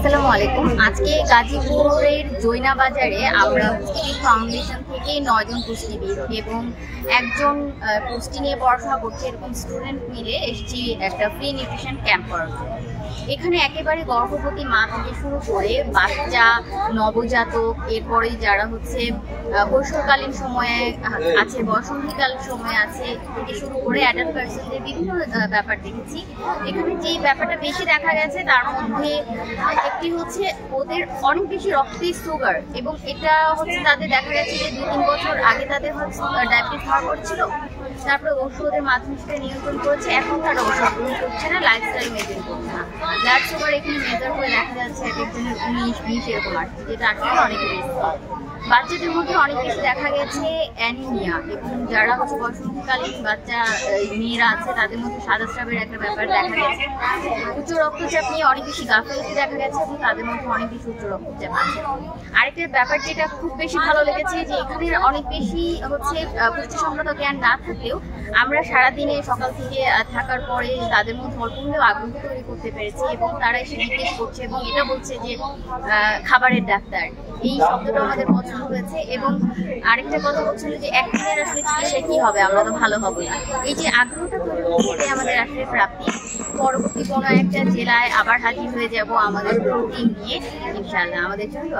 আসসালামু আলাইকুম। আজকে গাজীপুরের জৈনা বাজারে আমরা পুষ্টি ফাউন্ডেশন থেকে 9 জন পুষ্টিবিদ এবং একজন পুষ্টি নিয়ে পড়াশোনা করছে এরকম স্টুডেন্ট মিলে এসেছি একটা ফ্রি নিউট্রিশন ক্যাম্প করার জন্য। এখানে একেবারে গর্ভবতী মা থেকে শুরু করে বাচ্চা, নবজাতক, এরপরে যারা হচ্ছে কৈশোরকালীন সময়ে আছে, বসন্তীকাল সময় আছে থেকে শুরু করে অ্যাডাল্ট পার্সনদের বিভিন্ন ব্যাপার দেখেছি। এখানে যেই ব্যাপারটা বেশি দেখা গেছে তার মধ্যে একটি হচ্ছে ওদের অনেক বেশি রক্তে সুগার, এবং এটা হচ্ছে তাদের দেখা গেছে যে 2-3 বছর আগে তাদের হচ্ছে ডায়াবেটিস ধরা পড়েছিল, তারপরে ওষুধের মাধ্যমে সেটা নিয়ন্ত্রণ করেছে, এখন তারা ওষুধ গ্রহণ করছে না, লাইফস্টাইল মেনটেন করছে না। ব্লাড সুগার এখানে মেজার করে দেখা যাচ্ছে এক একজনের 19-20 এরকম আসছে, যেটা আসলে অনেক বেশি। বাচ্চাদের মধ্যে অনেক বেশি দেখা গেছে অ্যানিমিয়া, এবং যারা হচ্ছে বসন্তকালীন বাচ্চা মেয়েরা আছে তাদের মধ্যে সাদা স্রাবের একটা ব্যাপার দেখা গেছে। উচ্চ রক্তচাপ নিয়ে অনেক বেশি গাফিলতি দেখা গেছে এবং তাদের মধ্যে অনেক বেশি উচ্চ রক্তচাপ আছে। আরেকটা ব্যাপার যেটা খুব বেশি ভালো লেগেছে যে এখানে অনেক বেশি হচ্ছে পুষ্টি সংক্রান্ত জ্ঞান না থাকলেও আমরা সারাদিনে সকাল থেকে থাকার পরে তাদের মধ্যে অল্প হলেও আগ্রহ তৈরি করতে পেরেছি, এবং তারা এসে জিজ্ঞেস করছে এবং এটা বলছে যে খাবারের ডাক্তার, এই শব্দটা আমাদের পছন্দ হয়েছে। এবং আরেকটা কথা হচ্ছিল যে একদিনের আসলে চিকিৎসায় কি হবে, আমরা তো ভালো হবো না, এই যে আগ্রহটা তৈরি করতে আমাদের আসলে প্রাপ্তি। পরবর্তী কোনো একটা জেলায় আবার হাজির হয়ে যাব আমাদের টিম নিয়ে, ইনশাআল্লাহ। আমাদের জন্য